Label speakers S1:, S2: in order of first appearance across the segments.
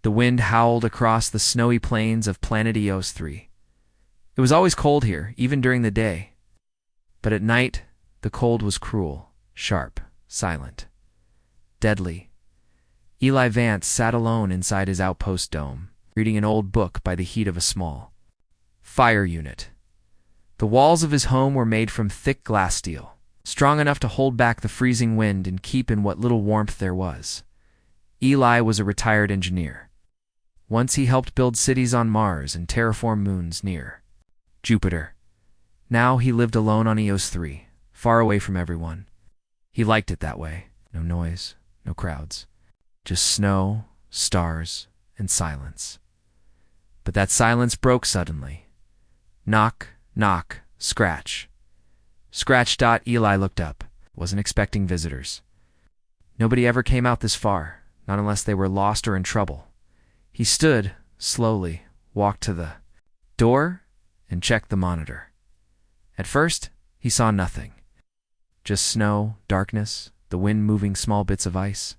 S1: The wind howled across the snowy plains of planet Eos 3. It was always cold here, even during the day. But at night, the cold was cruel, sharp, silent, deadly. Eli Vance sat alone inside his outpost dome, reading an old book by the heat of a small fire unit. The walls of his home were made from thick glass steel, strong enough to hold back the freezing wind and keep in what little warmth there was. Eli was a retired engineer. Once he helped build cities on Mars and terraform moons near Jupiter. Now he lived alone on Eos 3, far away from everyone. He liked it that way. No noise, no crowds. Just snow, stars, and silence. But that silence broke suddenly. Knock, knock, scratch. Scratch. Eli looked up. Wasn't expecting visitors. Nobody ever came out this far, not unless they were lost or in trouble. He stood, slowly, walked to the door, and checked the monitor. At first, he saw nothing. Just snow, darkness, the wind moving small bits of ice.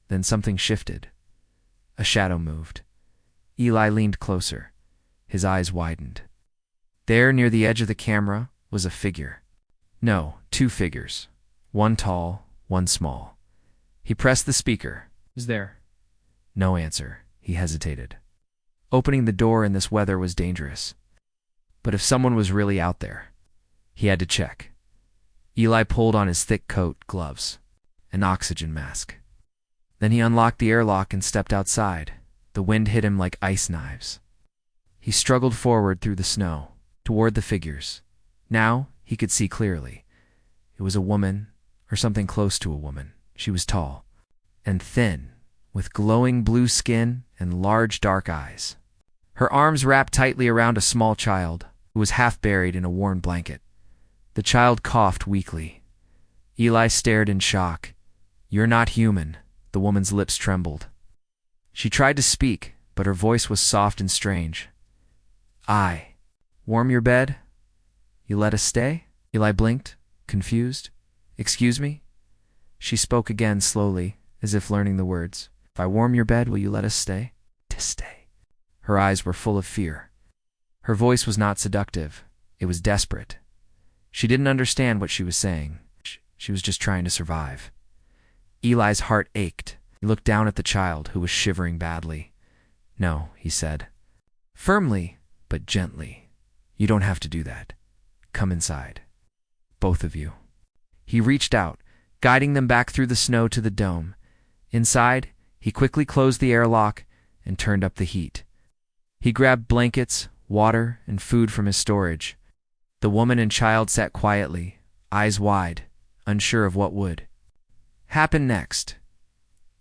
S1: Then something shifted. A shadow moved. Eli leaned closer. His eyes widened. There, near the edge of the camera, was a figure. No, two figures. One tall, one small. He pressed the speaker. "Is there?" No answer. He hesitated. Opening the door in this weather was dangerous. But if someone was really out there, he had to check. Eli pulled on his thick coat, gloves, an oxygen mask. Then he unlocked the airlock and stepped outside. The wind hit him like ice knives. He struggled forward through the snow, toward the figures. Now he could see clearly. It was a woman, or something close to a woman. She was tall and thin, with glowing blue skin and large dark eyes. Her arms wrapped tightly around a small child, who was half buried in a worn blanket. The child coughed weakly. Eli stared in shock. "You're not human." The woman's lips trembled. She tried to speak, but her voice was soft and strange. "I. Warm your bed? You let us stay?" Eli blinked, confused. "Excuse me?" She spoke again slowly, as if learning the words. "If I warm your bed, will you let us stay?" "To stay." Her eyes were full of fear. Her voice was not seductive. It was desperate. She didn't understand what she was saying. She was just trying to survive. Eli's heart ached. He looked down at the child, who was shivering badly. "No," he said. Firmly, but gently. "You don't have to do that. Come inside. Both of you." He reached out, guiding them back through the snow to the dome. Inside, he quickly closed the airlock and turned up the heat. He grabbed blankets, water, and food from his storage. The woman and child sat quietly, eyes wide, unsure of what would happen next.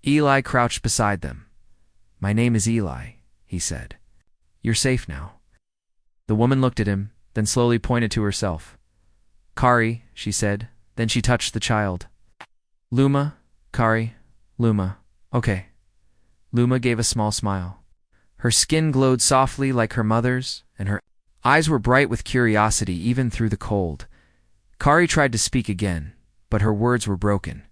S1: Eli crouched beside them. "My name is Eli," he said. "You're safe now." The woman looked at him, then slowly pointed to herself. "Kari," she said. Then she touched the child. "Luma, Kari, Luma. Okay." Luma gave a small smile. Her skin glowed softly like her mother's, and her eyes were bright with curiosity even through the cold. Kari tried to speak again, but her words were broken.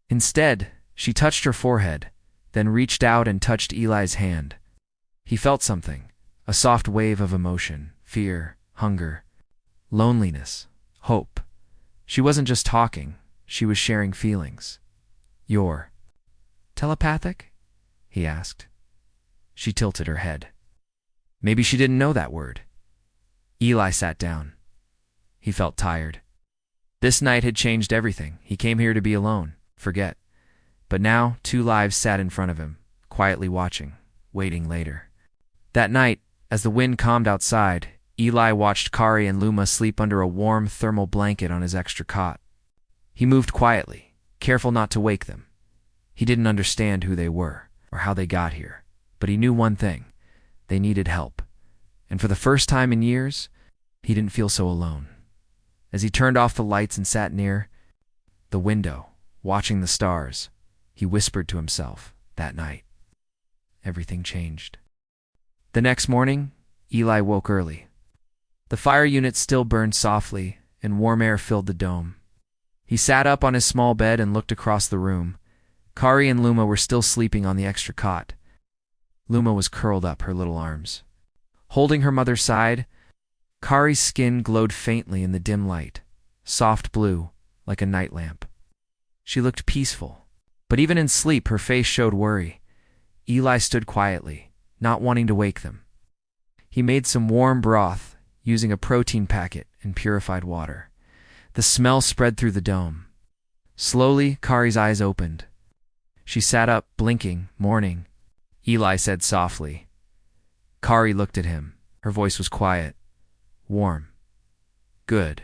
S1: Instead, she touched her forehead, then reached out and touched Eli's hand. He felt something, a soft wave of emotion, fear, hunger, loneliness, hope. She wasn't just talking, she was sharing feelings. "You're telepathic?" he asked. She tilted her head. Maybe she didn't know that word. Eli sat down. He felt tired. This night had changed everything. He came here to be alone, forget. But now, two lives sat in front of him, quietly watching, waiting later. That night, as the wind calmed outside, Eli watched Kari and Luma sleep under a warm thermal blanket on his extra cot. He moved quietly, careful not to wake them. He didn't understand who they were, or how they got here, but he knew one thing. They needed help. And for the first time in years, he didn't feel so alone. As he turned off the lights and sat near the window, watching the stars, he whispered to himself, that night, everything changed. The next morning, Eli woke early. The fire unit still burned softly, and warm air filled the dome. He sat up on his small bed and looked across the room. Kari and Luma were still sleeping on the extra cot. Luma was curled up, her little arms holding her mother's side. Kari's skin glowed faintly in the dim light, soft blue, like a night lamp. She looked peaceful, but even in sleep her face showed worry. Eli stood quietly, not wanting to wake them. He made some warm broth, using a protein packet and purified water. The smell spread through the dome. Slowly, Kari's eyes opened. She sat up, blinking, mourning. Eli said softly. Kari looked at him. Her voice was quiet, warm. Good.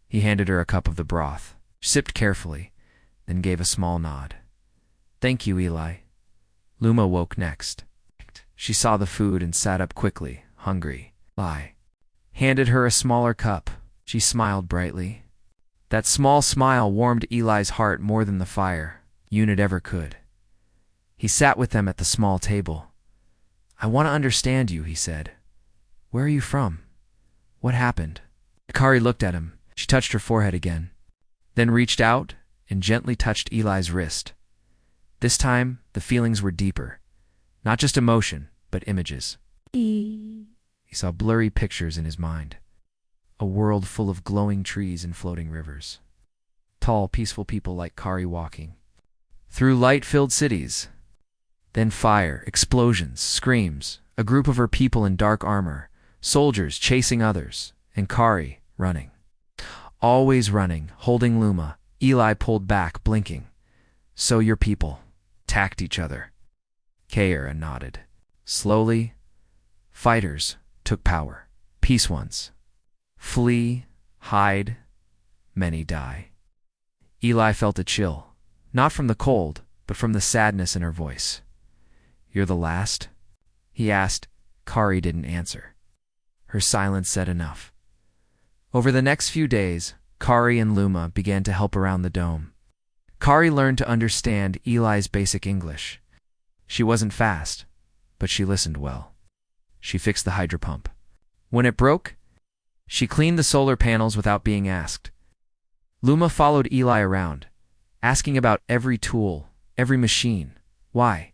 S1: He handed her a cup of the broth. She sipped carefully, then gave a small nod. Thank you, Eli. Luma woke next. She saw the food and sat up quickly, hungry. Eli handed her a smaller cup. She smiled brightly. That small smile warmed Eli's heart more than the fire unit ever could. He sat with them at the small table. I want to understand you, he said. Where are you from? What happened? Kari looked at him. She touched her forehead again, then reached out and gently touched Eli's wrist. This time, the feelings were deeper. Not just emotion, but images. He saw blurry pictures in his mind. A world full of glowing trees and floating rivers. Tall, peaceful people like Kari walking through light-filled cities. Then fire, explosions, screams, a group of her people in dark armor, soldiers chasing others, and Kari running. Always running, holding Luma. Eli pulled back, blinking. So your people attacked each other. Kaira nodded. Slowly, fighters took power. Peace ones flee, hide, many die. Eli felt a chill, not from the cold, but from the sadness in her voice. You're the last? He asked. Kari didn't answer. Her silence said enough. Over the next few days, Kari and Luma began to help around the dome. Kari learned to understand Eli's basic English. She wasn't fast, but she listened well. She fixed the hydro pump. When it broke, she cleaned the solar panels without being asked. Luma followed Eli around, asking about every tool, every machine. Why?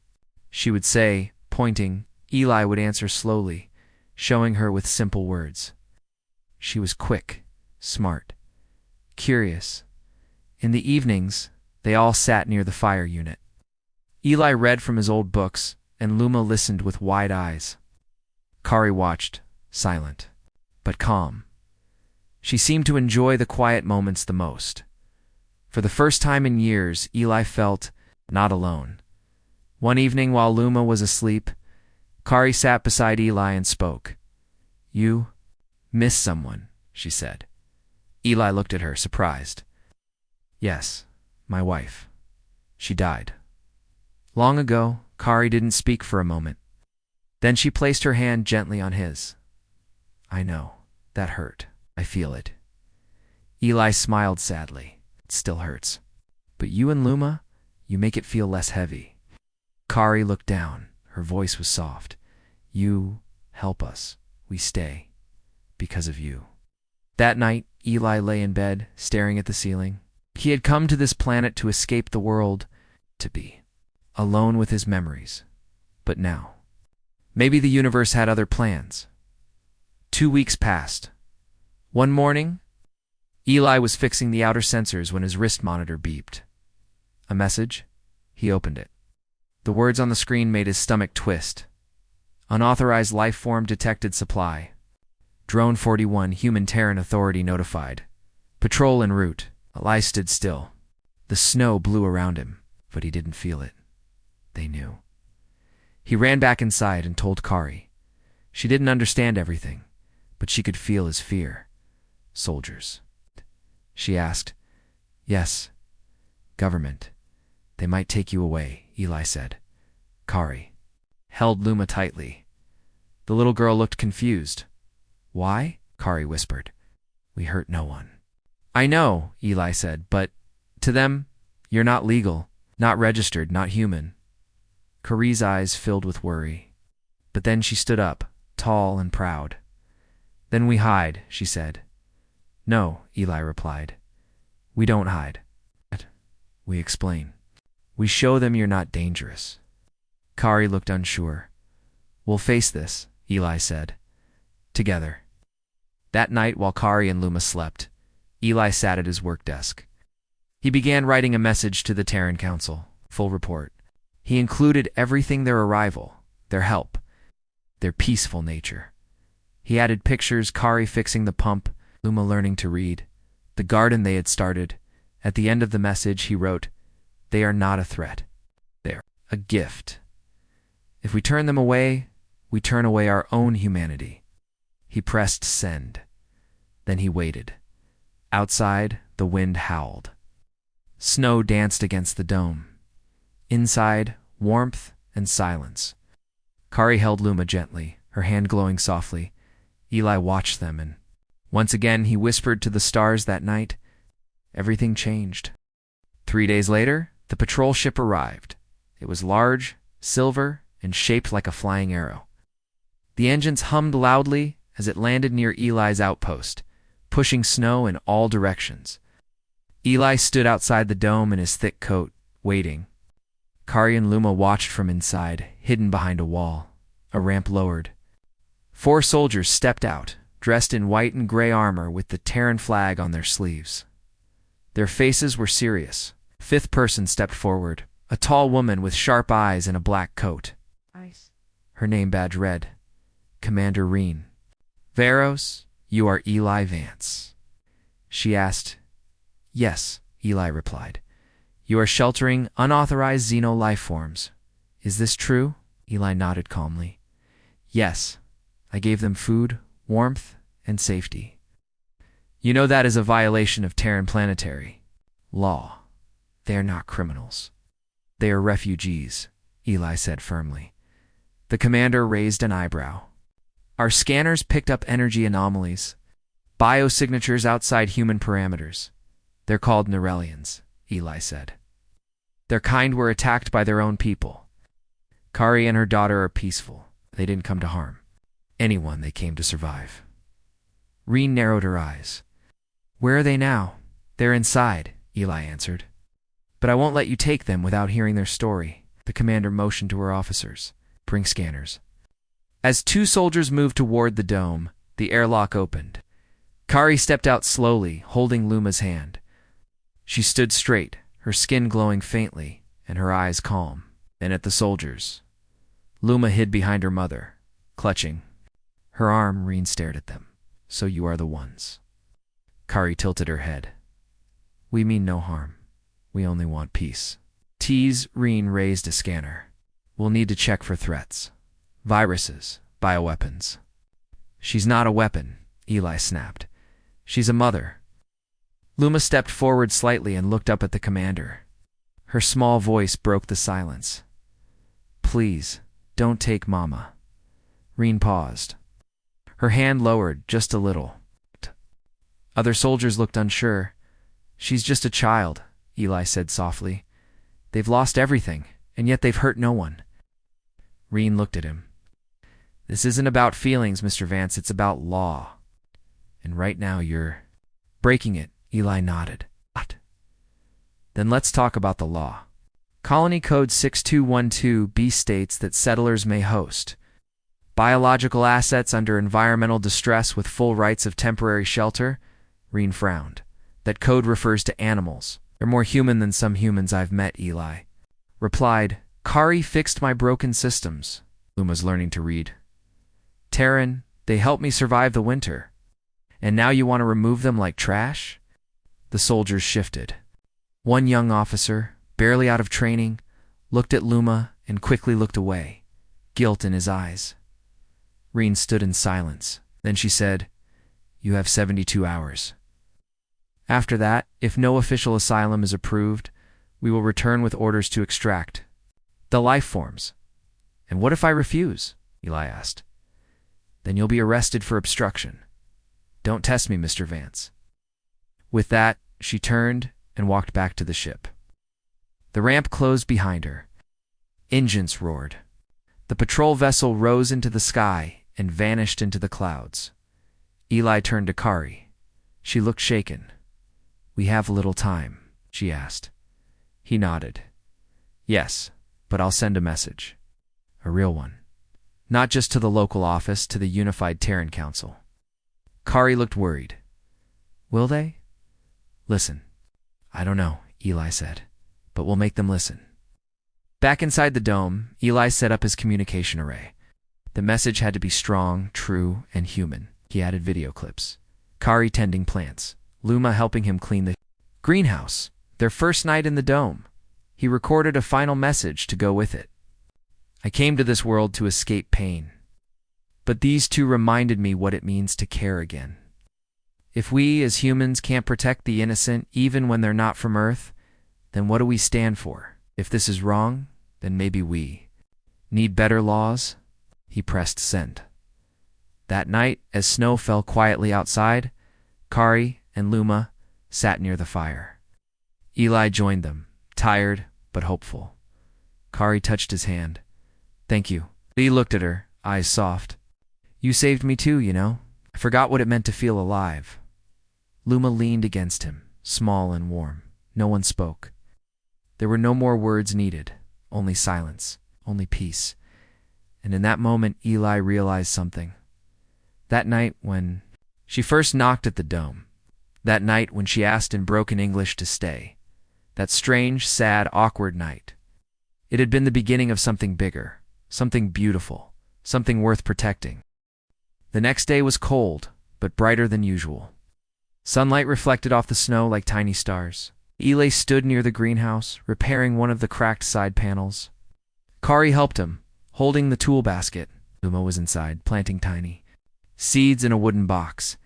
S1: She would say, pointing. Eli would answer slowly, showing her with simple words. She was quick, smart, curious. In the evenings, they all sat near the fire unit. Eli read from his old books, and Luma listened with wide eyes. Kari watched, silent, but calm. She seemed to enjoy the quiet moments the most. For the first time in years, Eli felt not alone. One evening while Luma was asleep, Kari sat beside Eli and spoke. You miss someone, she said. Eli looked at her, surprised. Yes, my wife. She died. Long ago, Kari didn't speak for a moment. Then she placed her hand gently on his. I know. That hurt. I feel it. Eli smiled sadly. It still hurts. But you and Luma, you make it feel less heavy. Kari looked down. Her voice was soft. You help us. We stay. Because of you. That night, Eli lay in bed, staring at the ceiling. He had come to this planet to escape the world, to be alone with his memories. But now, maybe the universe had other plans. 2 weeks passed. One morning, Eli was fixing the outer sensors when his wrist monitor beeped. A message? He opened it. The words on the screen made his stomach twist. Unauthorized life form detected supply. Drone 41, Human Terran Authority notified. Patrol en route. Eli stood still. The snow blew around him, but he didn't feel it. They knew. He ran back inside and told Kari. She didn't understand everything, but she could feel his fear. Soldiers. She asked. Yes. Government. They might take you away, Eli said. Kari held Luma tightly. The little girl looked confused. Why? Kari whispered. We hurt no one. I know, Eli said, but to them, you're not legal, not registered, not human. Kari's eyes filled with worry. But then she stood up, tall and proud. Then we hide, she said. No, Eli replied. We don't hide. We explain. We show them you're not dangerous. Kari looked unsure. We'll face this, Eli said. Together. That night, while Kari and Luma slept, Eli sat at his work desk. He began writing a message to the Terran Council, full report. He included everything: their arrival, their help, their peaceful nature. He added pictures: Kari fixing the pump, Luma learning to read, the garden they had started. At the end of the message, he wrote, "They are not a threat. They're a gift. If we turn them away, we turn away our own humanity." He pressed send. Then he waited. Outside, the wind howled. Snow danced against the dome. Inside, warmth and silence. Kari held Luma gently, her hand glowing softly. Eli watched them, and once again he whispered to the stars that night. Everything changed. 3 days later, the patrol ship arrived. It was large, silver, and shaped like a flying arrow. The engines hummed loudly as it landed near Eli's outpost, pushing snow in all directions. Eli stood outside the dome in his thick coat, waiting. Kari and Luma watched from inside, hidden behind a wall. A ramp lowered. 4 soldiers stepped out, dressed in white and gray armor with the Terran flag on their sleeves. Their faces were serious. 5th person stepped forward, a tall woman with sharp eyes and a black coat. Her name badge read, Commander Reen. "Varos, you are Eli Vance?" She asked. "Yes," Eli replied. "You are sheltering unauthorized xeno life forms. Is this true?" Eli nodded calmly. "Yes. I gave them food, warmth, and safety." "You know that is a violation of Terran planetary law. They are not criminals. They are refugees," Eli said firmly. The commander raised an eyebrow. "Our scanners picked up energy anomalies, biosignatures outside human parameters. They're called Neuralians," Eli said. "Their kind were attacked by their own people. Kari and her daughter are peaceful. They didn't come to harm anyone. They came to survive." Reen narrowed her eyes. "Where are they now?" "They're inside," Eli answered. "But I won't let you take them without hearing their story." The commander motioned to her officers. "Bring scanners." As 2 soldiers moved toward the dome, the airlock opened. Kari stepped out slowly, holding Luma's hand. She stood straight, her skin glowing faintly, and her eyes calm. Then at the soldiers. Luma hid behind her mother, clutching her arm. Reen stared at them. "So you are the ones." Kari tilted her head. "We mean no harm. We only want peace." Reen raised a scanner. "We'll need to check for threats. Viruses, bioweapons." "She's not a weapon," Eli snapped. "She's a mother." Luma stepped forward slightly and looked up at the commander. Her small voice broke the silence. "Please, don't take Mama." Reen paused. Her hand lowered just a little. Other soldiers looked unsure. "She's just a child," Eli said softly. "They've lost everything, and yet they've hurt no one." Reen looked at him. "This isn't about feelings, Mr. Vance. It's about law. And right now you're breaking it." Eli nodded. "Then let's talk about the law. Colony Code 6212B states that settlers may host biological assets under environmental distress with full rights of temporary shelter." Reen frowned. "That code refers to animals. They're more human than some humans I've met," Eli replied. "Kari fixed my broken systems." Luma's learning to read. "Terran, they helped me survive the winter. And now you want to remove them like trash?" The soldiers shifted. One young officer, barely out of training, looked at Luma and quickly looked away, guilt in his eyes. Reen stood in silence. Then she said, "You have 72 hours. After that, if no official asylum is approved, we will return with orders to extract the life forms." "And what if I refuse?" Eli asked. "Then you'll be arrested for obstruction. Don't test me, Mr. Vance." With that, she turned and walked back to the ship. The ramp closed behind her. Engines roared. The patrol vessel rose into the sky and vanished into the clouds. Eli turned to Kari. She looked shaken. "We have little time," she asked. He nodded. "Yes, but I'll send a message. A real one." Not just to the local office, to the Unified Terran Council. Kari looked worried. Will they? Listen. I don't know, Eli said, but we'll make them listen. Back inside the dome, Eli set up his communication array. The message had to be strong, true, and human. He added video clips. Kari tending plants, Luma helping him clean the greenhouse. Their first night in the dome. He recorded a final message to go with it. I came to this world to escape pain. But these two reminded me what it means to care again. If we, as humans, can't protect the innocent even when they're not from Earth, then what do we stand for? If this is wrong, then maybe we need better laws? He pressed send. That night, as snow fell quietly outside, Kari and Luma sat near the fire. Eli joined them, tired but hopeful. Kari touched his hand. Thank you. He looked at her, eyes soft. You saved me too, you know. I forgot what it meant to feel alive. Luma leaned against him, small and warm. No one spoke. There were no more words needed, only silence, only peace. And in that moment, Eli realized something. That night when she first knocked at the dome, that night when she asked in broken English to stay, that strange, sad, awkward night, it had been the beginning of something bigger, something beautiful, something worth protecting. The next day was cold, but brighter than usual. Sunlight reflected off the snow like tiny stars. Eli stood near the greenhouse, repairing one of the cracked side panels. Kari helped him, holding the tool basket. Luma was inside, planting tiny seeds in a wooden box.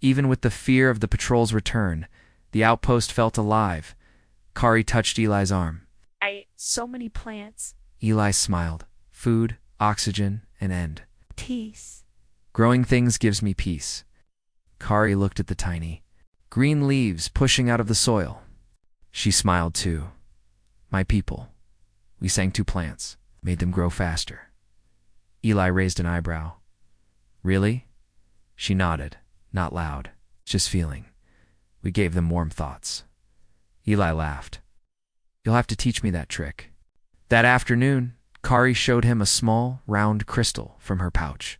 S1: Even with the fear of the patrol's return, the outpost felt alive. Kari touched Eli's arm.
S2: I ate so many plants.
S1: Eli smiled. Food, oxygen, and end.
S2: Peace.
S1: Growing things gives me peace. Kari looked at the tiny green leaves pushing out of the soil. She smiled too. My people. We sang to plants, made them grow faster. Eli raised an eyebrow. Really? She nodded, not loud, just feeling. We gave them warm thoughts. Eli laughed. You'll have to teach me that trick. That afternoon, Kari showed him a small, round crystal from her pouch.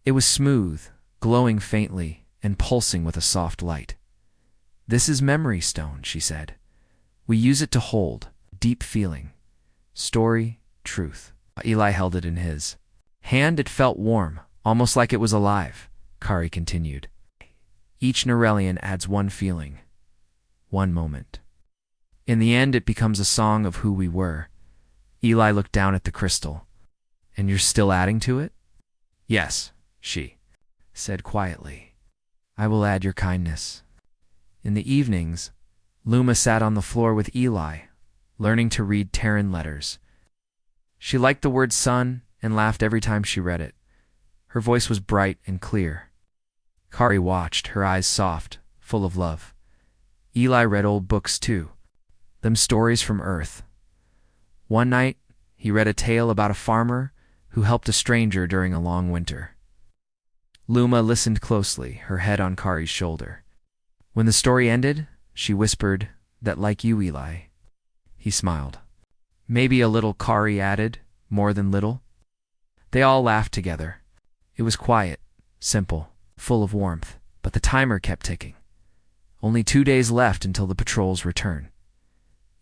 S1: It was smooth, glowing faintly, and pulsing with a soft light. This is memory stone, she said. We use it to hold deep feeling, story, truth. Eli held it in his hand. It felt warm, almost like it was alive. Kari continued. Each Norellian adds one feeling, one moment. In the end, it becomes a song of who we were. Eli looked down at the crystal. And you're still adding to it? Yes, she said quietly. I will add your kindness. In the evenings, Luma sat on the floor with Eli, learning to read Terran letters. She liked the word sun and laughed every time she read it. Her voice was bright and clear. Kari watched, her eyes soft, full of love. Eli read old books too, them stories from Earth. One night, he read a tale about a farmer who helped a stranger during a long winter. Luma listened closely, her head on Kari's shoulder. When the story ended, she whispered that, like you, Eli. He smiled. Maybe a little, Kari added, more than little. They all laughed together. It was quiet, simple, full of warmth, but the timer kept ticking. Only 2 days left until the patrol's return.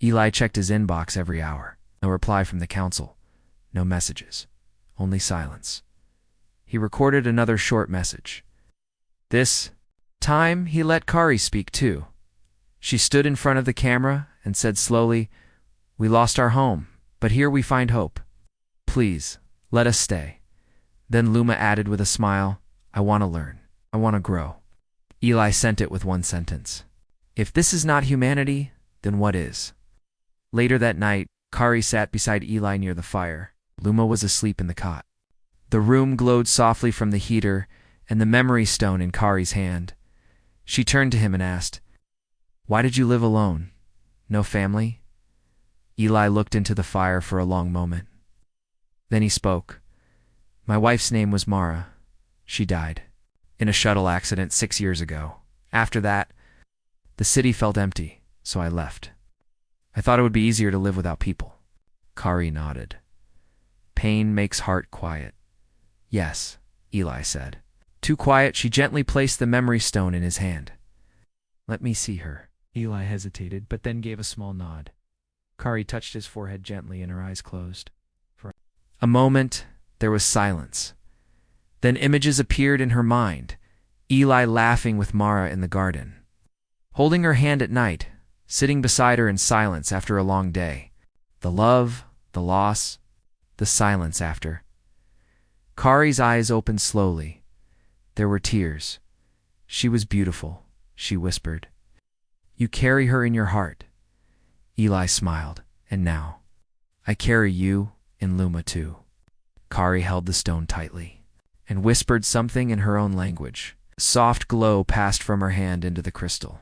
S1: Eli checked his inbox every hour. No reply from the council. No messages. Only silence. He recorded another short message. This time, he let Kari speak too. She stood in front of the camera and said slowly, We lost our home, but here we find hope. Please, let us stay. Then Luma added with a smile, I want to learn. I want to grow. Eli sent it with one sentence. If this is not humanity, then what is? Later that night, Kari sat beside Eli near the fire. Luma was asleep in the cot. The room glowed softly from the heater and the memory stone in Kari's hand. She turned to him and asked, Why did you live alone? No family? Eli looked into the fire for a long moment. Then he spoke. My wife's name was Mara. She died in a shuttle accident 6 years ago. After that, the city felt empty, so I left. I thought it would be easier to live without people. Kari nodded. Pain makes heart quiet. Yes, Eli said. Too quiet, she gently placed the memory stone in his hand. Let me see her. Eli hesitated, but then gave a small nod. Kari touched his forehead gently and her eyes closed. For a moment, there was silence. Then images appeared in her mind, Eli laughing with Mara in the garden, holding her hand at night, sitting beside her in silence after a long day. The love, the loss, the silence after. Kari's eyes opened slowly. There were tears. She was beautiful, she whispered. You carry her in your heart. Eli smiled. And now, I carry you in Luma too. Kari held the stone tightly and whispered something in her own language. A soft glow passed from her hand into the crystal.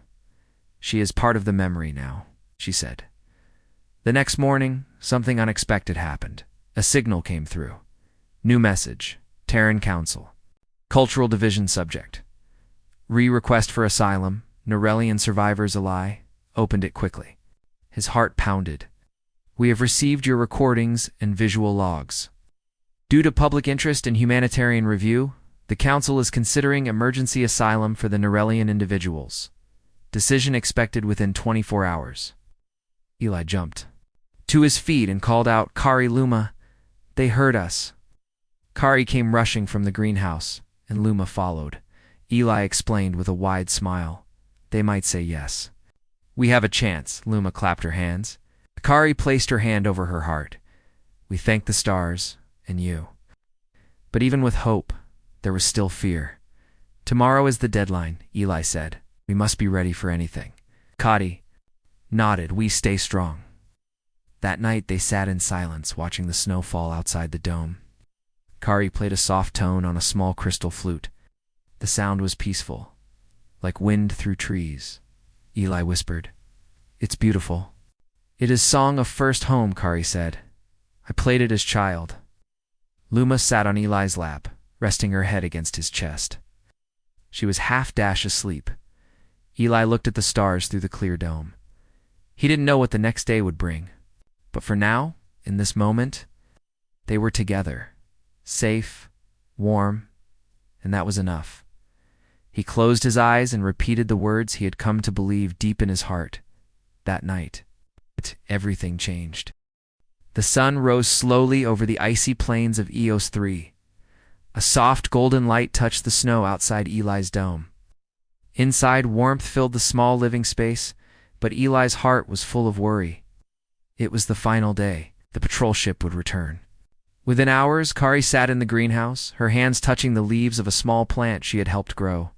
S1: She is part of the memory now, she said. The next morning, something unexpected happened. A signal came through. New message. Terran Council. Cultural Division subject. Request for asylum. Norellian survivors ally. Opened it quickly. His heart pounded. We have received your recordings and visual logs. Due to public interest and humanitarian review, the Council is considering emergency asylum for the Norellian individuals. Decision expected within 24 hours. Eli jumped to his feet and called out, Kari, Luma, they heard us. Kari came rushing from the greenhouse, and Luma followed. Eli explained with a wide smile. They might say yes. We have a chance, Luma clapped her hands. Kari placed her hand over her heart. We thank the stars and you. But even with hope, there was still fear. Tomorrow is the deadline, Eli said. We must be ready for anything. Kari nodded. We stay strong. That night they sat in silence, watching the snow fall outside the dome. Kari played a soft tone on a small crystal flute. The sound was peaceful, like wind through trees. Eli whispered, It's beautiful. It is song of first home, Kari said. I played it as child. Luma sat on Eli's lap, resting her head against his chest. She was half-dash asleep. Eli looked at the stars through the clear dome. He didn't know what the next day would bring. But for now, in this moment, they were together, safe, warm, and that was enough. He closed his eyes and repeated the words he had come to believe deep in his heart. That night, everything changed. The sun rose slowly over the icy plains of Eos 3. A soft golden light touched the snow outside Eli's dome. Inside, warmth filled the small living space, but Eli's heart was full of worry. It was the final day. The patrol ship would return. Within hours, Kari sat in the greenhouse, her hands touching the leaves of a small plant she had helped grow.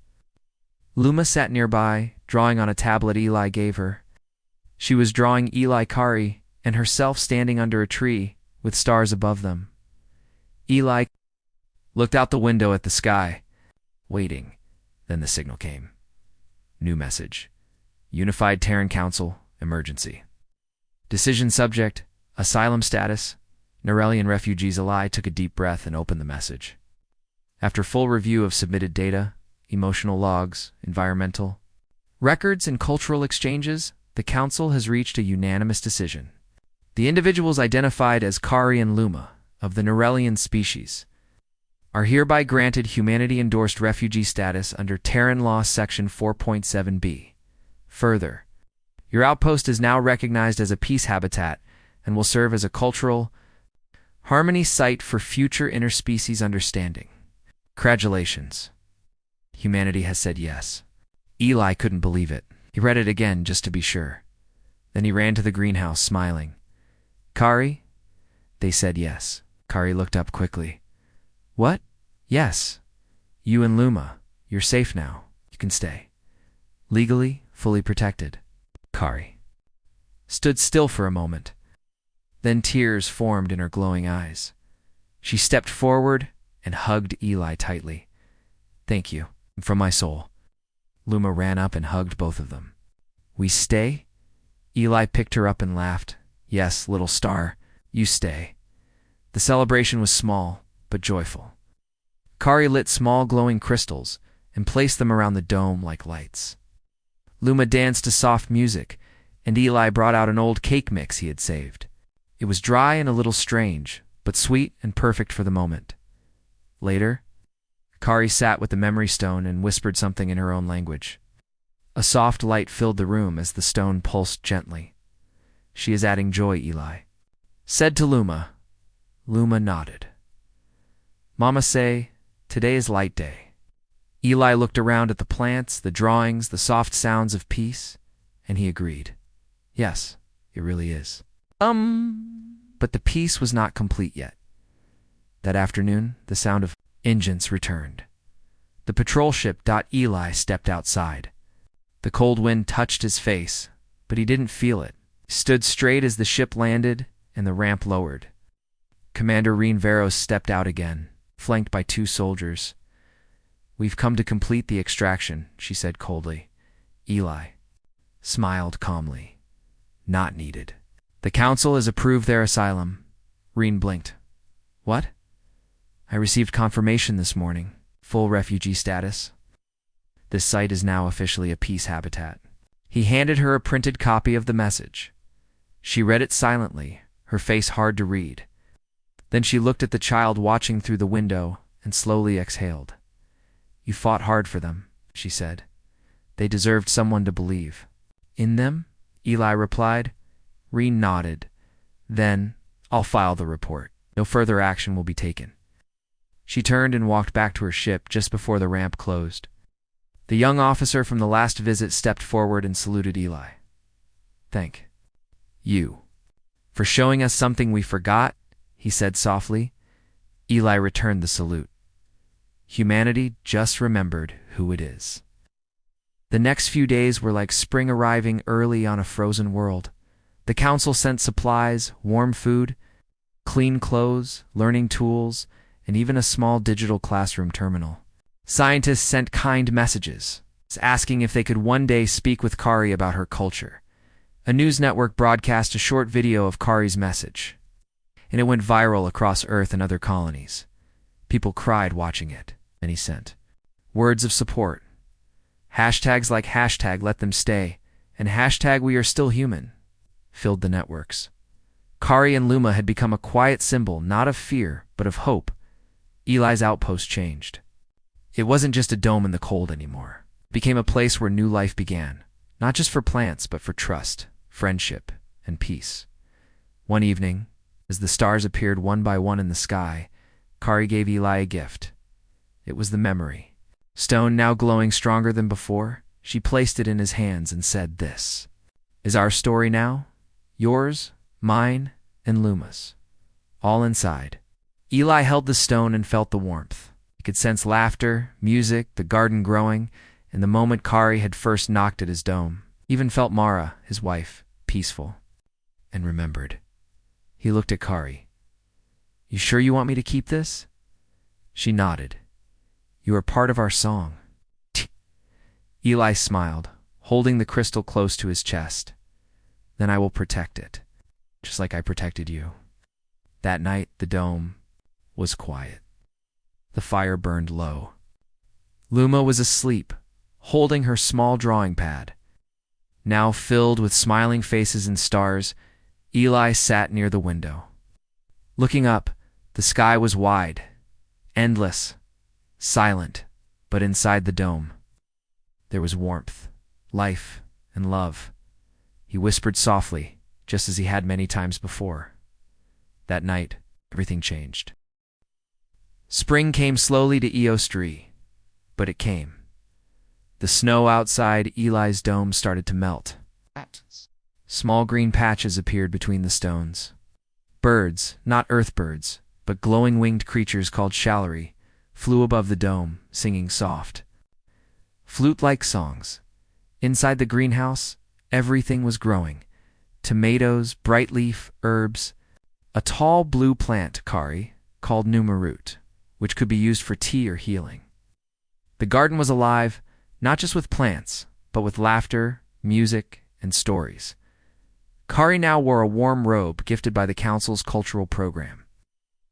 S1: Luma sat nearby, drawing on a tablet Eli gave her. She was drawing Eli, Kari, and herself standing under a tree, with stars above them. Eli looked out the window at the sky, waiting. Then the signal came. New message. Unified Terran Council, emergency. Decision subject, asylum status. Norellian refugees ally took a deep breath and opened the message. After full review of submitted data, emotional logs, environmental records, and cultural exchanges, the Council has reached a unanimous decision. The individuals identified as Kari and Luma, of the Norellian species, are hereby granted humanity-endorsed refugee status under Terran Law Section 4.7b. Further, your outpost is now recognized as a peace habitat and will serve as a cultural harmony site for future interspecies understanding. Congratulations. Humanity has said yes. Eli couldn't believe it. He read it again just to be sure. Then he ran to the greenhouse, smiling. Kari? They said yes. Kari looked up quickly. What? Yes. You and Luma. You're safe now. You can stay. Legally, fully protected. Kari stood still for a moment. Then tears formed in her glowing eyes. She stepped forward and hugged Eli tightly. Thank you, from my soul. Luma ran up and hugged both of them. We stay? Eli picked her up and laughed. Yes, little star, you stay. The celebration was small, but joyful. Kari lit small glowing crystals and placed them around the dome like lights. Luma danced to soft music, and Eli brought out an old cake mix he had saved. It was dry and a little strange, but sweet and perfect for the moment. Later, Kari sat with the memory stone and whispered something in her own language. A soft light filled the room as the stone pulsed gently. "She is adding joy," Eli said to Luma. Luma nodded. "Mama say, today is light day." Eli looked around at the plants, the drawings, the soft sounds of peace, and he agreed. Yes, it really is. But the peace was not complete yet. That afternoon, the sound of engines returned. The patrol ship. Eli stepped outside. The cold wind touched his face, but he didn't feel it. He stood straight as the ship landed and the ramp lowered. Commander Reen Veros stepped out again, flanked by 2 soldiers. "We've come to complete the extraction," she said coldly. Eli smiled calmly. "Not needed. The council has approved their asylum." Reen blinked. "What?" "I received confirmation this morning. Full refugee status. This site is now officially a peace habitat." He handed her a printed copy of the message. She read it silently, her face hard to read. Then she looked at the child watching through the window and slowly exhaled. "You fought hard for them," she said. "They deserved someone to believe." "In them?" Eli replied. Reen nodded. "Then, I'll file the report. No further action will be taken." She turned and walked back to her ship just before the ramp closed. The young officer from the last visit stepped forward and saluted Eli. "Thank you for showing us something we forgot," he said softly. Eli returned the salute. Humanity just remembered who it is. The next few days were like spring arriving early on a frozen world. The council sent supplies, warm food, clean clothes, learning tools, and even a small digital classroom terminal. Scientists sent kind messages, asking if they could one day speak with Kari about her culture. A news network broadcast a short video of Kari's message, and it went viral across Earth and other colonies. People cried watching it, and he sent words of support. Hashtags like hashtag let them stay and hashtag we are still human filled the networks. Kari and Luma had become a quiet symbol, not of fear, but of hope. Eli's outpost changed. It wasn't just a dome in the cold anymore. It became a place where new life began, not just for plants, but for trust, friendship, and peace. One evening, as the stars appeared one by one in the sky, Kari gave Eli a gift. It was the memory. Stone now glowing stronger than before, she placed it in his hands and said, "This is our story now. Yours, mine, and Luma's. All inside." Eli held the stone and felt the warmth. He could sense laughter, music, the garden growing, and the moment Kari had first knocked at his dome. Even felt Mara, his wife, peaceful, and remembered. He looked at Kari. "You sure you want me to keep this?" She nodded. "You are part of our song." Eli smiled, holding the crystal close to his chest. "Then I will protect it, just like I protected you." That night, the dome was quiet. The fire burned low. Luma was asleep, holding her small drawing pad. Now filled with smiling faces and stars, Eli sat near the window. Looking up, the sky was wide, endless, silent, but inside the dome, there was warmth, life, and love. He whispered softly, just as he had many times before. That night, everything changed. Spring came slowly to Eos 3, but it came. The snow outside Eli's dome started to melt. Small green patches appeared between the stones. Birds, not earth birds, but glowing winged creatures called Shallery, flew above the dome, singing soft, flute-like songs. Inside the greenhouse, everything was growing. Tomatoes, bright leaf, herbs, a tall blue plant, Kari, called Numaroot, which could be used for tea or healing. The garden was alive, not just with plants, but with laughter, music, and stories. Kari now wore a warm robe gifted by the council's cultural program.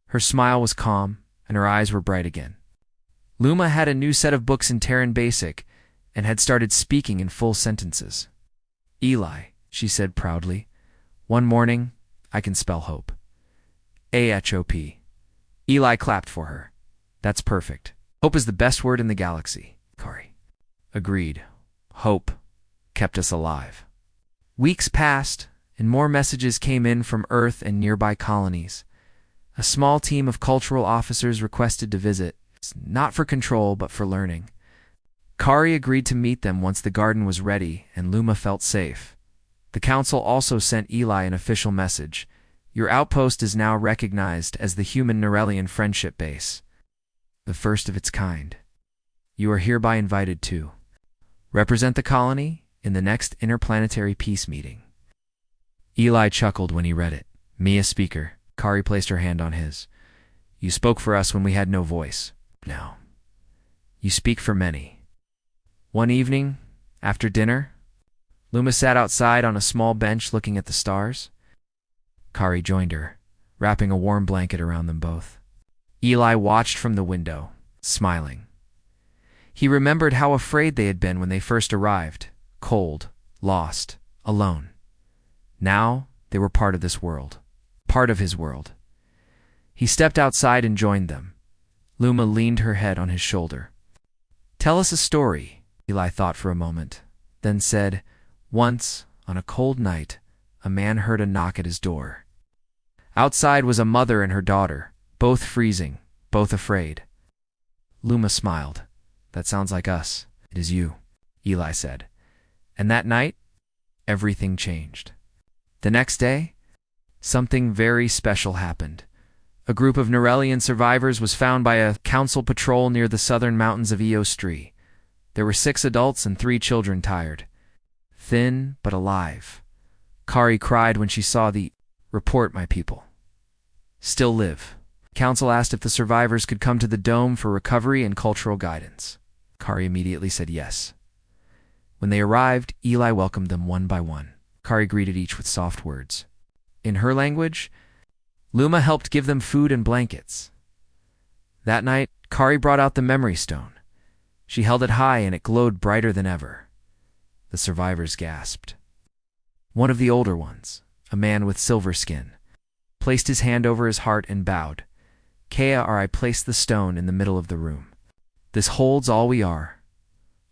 S1: Her smile was calm, and her eyes were bright again. Luma had a new set of books in Terran Basic and had started speaking in full sentences. "Eli," she said proudly, "one morning, I can spell hope. AHOP. Eli clapped for her. That's perfect. Hope is the best word in the galaxy, Kari. Agreed. Hope kept us alive. Weeks passed, and more messages came in from Earth and nearby colonies. A small team of cultural officers requested to visit, not for control but for learning. Kari agreed to meet them once the garden was ready and Luma felt safe. The council also sent Eli an official message. Your outpost is now recognized as the Human Norellian Friendship Base, the first of its kind. You are hereby invited to represent the colony in the next interplanetary peace meeting. Eli chuckled when he read it. Me a speaker. Kari placed her hand on his. You spoke for us when we had no voice. Now, you speak for many. One evening, after dinner, Luma sat outside on a small bench looking at the stars. Kari joined her, wrapping a warm blanket around them both. Eli watched from the window, smiling. He remembered how afraid they had been when they first arrived, cold, lost, alone. Now they were part of this world, part of his world. He stepped outside and joined them. Luma leaned her head on his shoulder. Tell us a story, Eli thought for a moment, then said, Once, on a cold night, a man heard a knock at his door. Outside was a mother and her daughter, both freezing, both afraid. Luma smiled. That sounds like us. It is you, Eli said. And that night, everything changed. The next day, something very special happened. A group of Norellian survivors was found by a council patrol near the southern mountains of Eos-3. There were 6 adults and 3 children tired, thin but alive. Kari cried when she saw the report, my people still live. Council asked if the survivors could come to the dome for recovery and cultural guidance. Kari immediately said yes. When they arrived, Eli welcomed them one by one. Kari greeted each with soft words. In her language, Luma helped give them food and blankets. That night, Kari brought out the memory stone. She held it high and it glowed brighter than ever. The survivors gasped. One of the older ones, a man with silver skin, placed his hand over his heart and bowed. I placed the stone in the middle of the room. This holds all we are,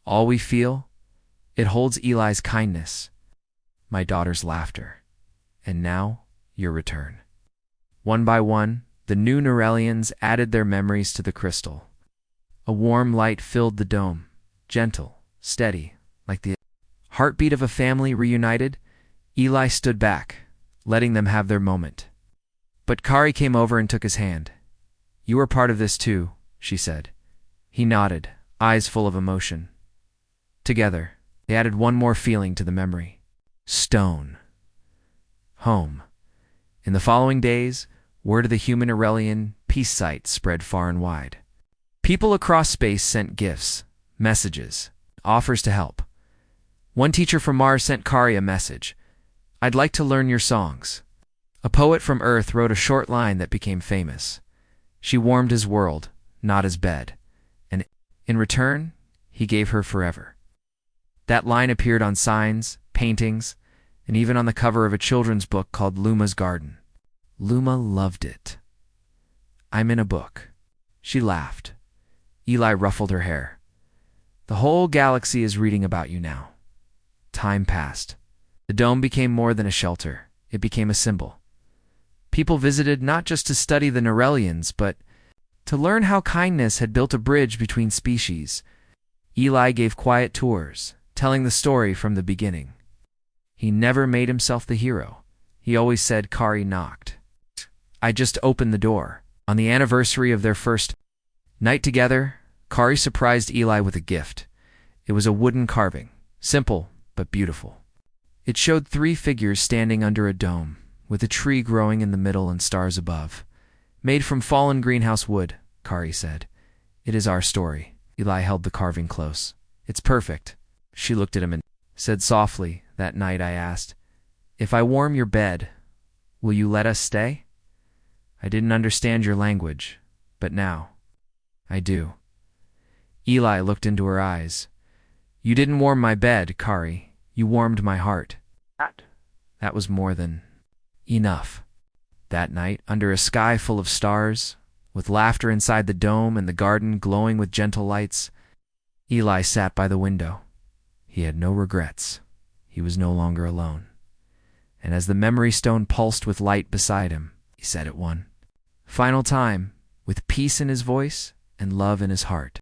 S1: all we feel. It holds Eli's kindness, my daughter's laughter, and now your return. One by one, the new Norellians added their memories to the crystal. A warm light filled the dome, gentle, steady, like the heartbeat of a family reunited. Eli stood back, letting them have their moment. But Kari came over and took his hand. You are part of this too, she said. He nodded, eyes full of emotion. Together, they added one more feeling to the memory. Stone. Home. In the following days, word of the Human Norellian peace site spread far and wide. People across space sent gifts, messages, offers to help. One teacher from Mars sent Kari a message. I'd like to learn your songs. A poet from Earth wrote a short line that became famous. She warmed his world, not his bed, and in return, he gave her forever. That line appeared on signs, paintings, and even on the cover of a children's book called Luma's Garden. Luma loved it. I'm in a book. She laughed. Eli ruffled her hair. The whole galaxy is reading about you now. Time passed. The dome became more than a shelter. It became a symbol. People visited not just to study the Norellians, but to learn how kindness had built a bridge between species. Eli gave quiet tours, telling the story from the beginning. He never made himself the hero. He always said Kari knocked. I just opened the door. On the anniversary of their first night together, Kari surprised Eli with a gift. It was a wooden carving, simple but beautiful. It showed 3 figures standing under a dome, with a tree growing in the middle and stars above. Made from fallen greenhouse wood, Kari said. It is our story. Eli held the carving close. It's perfect. She looked at him and said softly, that night I asked, if I warm your bed, will you let us stay? I didn't understand your language, but now I do. Eli looked into her eyes. You didn't warm my bed, Kari. You warmed my heart. That was more than enough. That night, under a sky full of stars, With laughter inside the dome and the garden glowing with gentle lights, Eli sat by the window. He had no regrets. He was no longer alone. And as the memory stone pulsed with light beside him, he said it one final time, with peace in his voice and love in his heart.